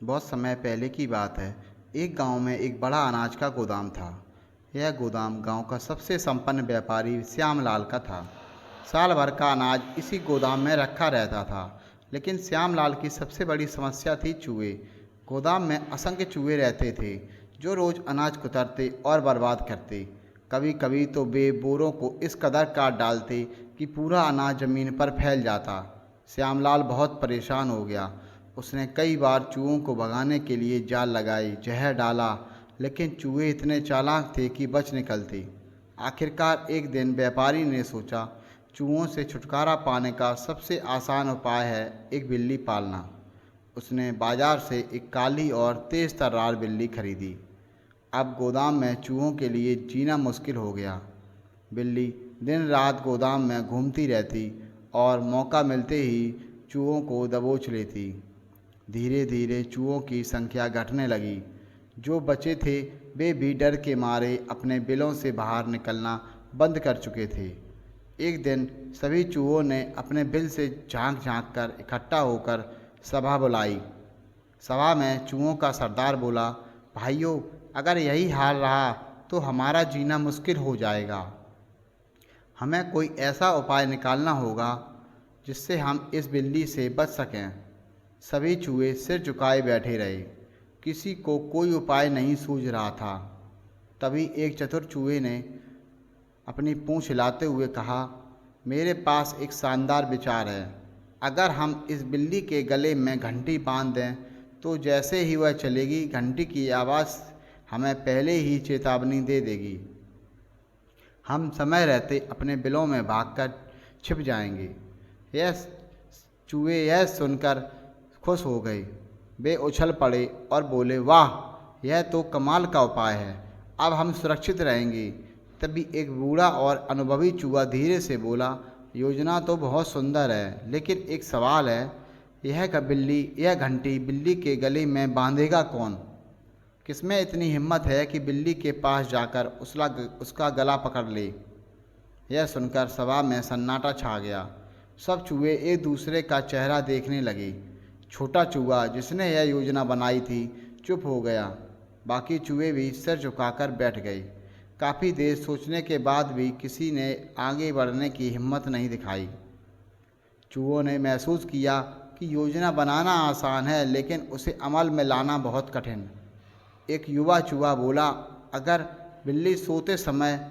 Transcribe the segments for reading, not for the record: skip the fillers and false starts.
बहुत समय पहले की बात है। एक गांव में एक बड़ा अनाज का गोदाम था। यह गोदाम गांव का सबसे संपन्न व्यापारी श्यामलाल का था। साल भर का अनाज इसी गोदाम में रखा रहता था। लेकिन श्यामलाल की सबसे बड़ी समस्या थी चूहे। गोदाम में असंख्य चूहे रहते थे जो रोज़ अनाज कुतरते और बर्बाद करते। कभी कभी तो वे बोरों को इस कदर काट डालते कि पूरा अनाज ज़मीन पर फैल जाता। श्यामलाल बहुत परेशान हो गया। उसने कई बार चूहों को भगाने के लिए जाल लगाए, जहर डाला, लेकिन चूहे इतने चालाक थे कि बच निकलते। आखिरकार एक दिन व्यापारी ने सोचा, चूहों से छुटकारा पाने का सबसे आसान उपाय है एक बिल्ली पालना। उसने बाजार से एक काली और तेज तर्रार बिल्ली खरीदी। अब गोदाम में चूहों के लिए जीना मुश्किल हो गया। बिल्ली दिन रात गोदाम में घूमती रहती और मौका मिलते ही चूहों को दबोच लेती। धीरे धीरे चूहों की संख्या घटने लगी। जो बचे थे वे भी डर के मारे अपने बिलों से बाहर निकलना बंद कर चुके थे। एक दिन सभी चूहों ने अपने बिल से झांक झांक कर इकट्ठा होकर सभा बुलाई। सभा में चूहों का सरदार बोला, भाइयों, अगर यही हाल रहा तो हमारा जीना मुश्किल हो जाएगा। हमें कोई ऐसा उपाय निकालना होगा जिससे हम इस बिल्ली से बच सकें। सभी चूहे सिर झुकाए बैठे रहे। किसी को कोई उपाय नहीं सूझ रहा था। तभी एक चतुर चूहे ने अपनी पूंछ हिलाते हुए कहा, मेरे पास एक शानदार विचार है। अगर हम इस बिल्ली के गले में घंटी बांध दें तो जैसे ही वह चलेगी, घंटी की आवाज़ हमें पहले ही चेतावनी दे देगी। हम समय रहते अपने बिलों में भागकर छिप जाएंगे। यह चूहे यह सुनकर खुश हो गए। वे उछल पड़े और बोले, वाह, यह तो कमाल का उपाय है। अब हम सुरक्षित रहेंगे। तभी एक बूढ़ा और अनुभवी चूहा धीरे से बोला, योजना तो बहुत सुंदर है, लेकिन एक सवाल है। यह घंटी बिल्ली के गले में बांधेगा कौन? किसमें इतनी हिम्मत है कि बिल्ली के पास जाकर उसका गला पकड़ ले? यह सुनकर सभा में सन्नाटा छा गया। सब चूहे एक दूसरे का चेहरा देखने लगे। छोटा चूहा जिसने यह योजना बनाई थी चुप हो गया। बाकी चूहे भी सिर झुकाकर बैठ गए। काफ़ी देर सोचने के बाद भी किसी ने आगे बढ़ने की हिम्मत नहीं दिखाई। चूहों ने महसूस किया कि योजना बनाना आसान है, लेकिन उसे अमल में लाना बहुत कठिन। एक युवा चूहा बोला, अगर बिल्ली सोते समय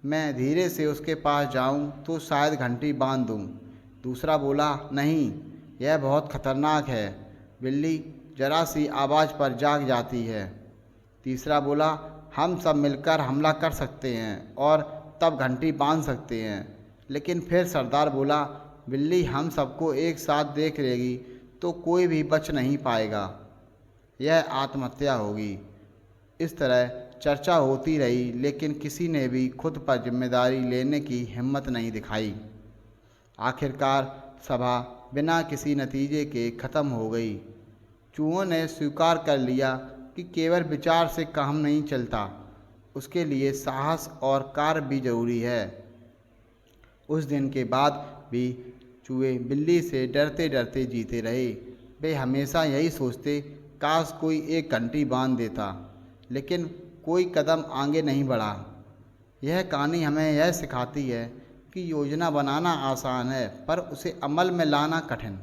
मैं धीरे से उसके पास जाऊं तो शायद घंटी बांध दूं। दूसरा बोला, नहीं, यह बहुत खतरनाक है। बिल्ली जरा सी आवाज़ पर जाग जाती है। तीसरा बोला, हम सब मिलकर हमला कर सकते हैं और तब घंटी बांध सकते हैं। लेकिन फिर सरदार बोला, बिल्ली हम सबको एक साथ देख लेगी तो कोई भी बच नहीं पाएगा। यह आत्महत्या होगी। इस तरह चर्चा होती रही, लेकिन किसी ने भी खुद पर जिम्मेदारी लेने की हिम्मत नहीं दिखाई। आखिरकार सभा बिना किसी नतीजे के ख़त्म हो गई। चूहों ने स्वीकार कर लिया कि केवल विचार से काम नहीं चलता, उसके लिए साहस और कार्य भी जरूरी है। उस दिन के बाद भी चूहे बिल्ली से डरते डरते जीते रहे। वे हमेशा यही सोचते, काश कोई एक घंटी बांध देता, लेकिन कोई कदम आगे नहीं बढ़ा। यह कहानी हमें यह सिखाती है कि योजना बनाना आसान है, पर उसे अमल में लाना कठिन।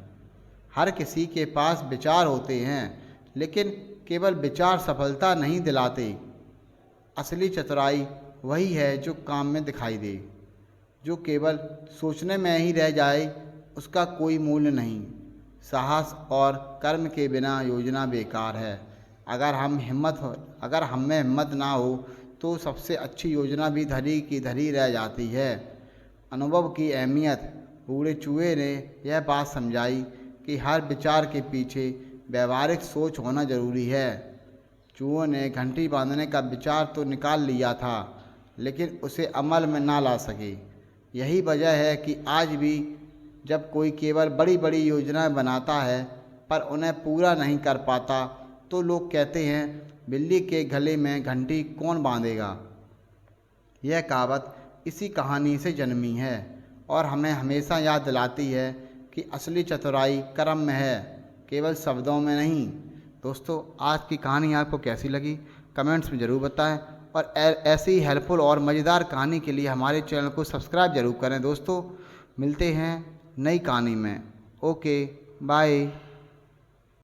हर किसी के पास विचार होते हैं, लेकिन केवल विचार सफलता नहीं दिलाते। असली चतुराई वही है जो काम में दिखाई दे। जो केवल सोचने में ही रह जाए, उसका कोई मूल्य नहीं। साहस और कर्म के बिना योजना बेकार है। अगर हम में हिम्मत ना हो तो सबसे अच्छी योजना भी धरी की धरी रह जाती है। अनुभव की अहमियत। बूढ़े चूहे ने यह बात समझाई कि हर विचार के पीछे व्यवहारिक सोच होना जरूरी है। चूहों ने घंटी बांधने का विचार तो निकाल लिया था, लेकिन उसे अमल में ना ला सके। यही वजह है कि आज भी जब कोई केवल बड़ी बड़ी योजनाएं बनाता है पर उन्हें पूरा नहीं कर पाता, तो लोग कहते हैं, बिल्ली के गले में घंटी कौन बांधेगा। यह कहावत इसी कहानी से जन्मी है और हमें हमेशा याद दिलाती है कि असली चतुराई कर्म में है, केवल शब्दों में नहीं। दोस्तों आज की कहानी आपको कैसी लगी कमेंट्स में ज़रूर बताएं और ऐसी ही हेल्पफुल और मज़ेदार कहानी के लिए हमारे चैनल को सब्सक्राइब ज़रूर करें। दोस्तों मिलते हैं नई कहानी में। Okay bye.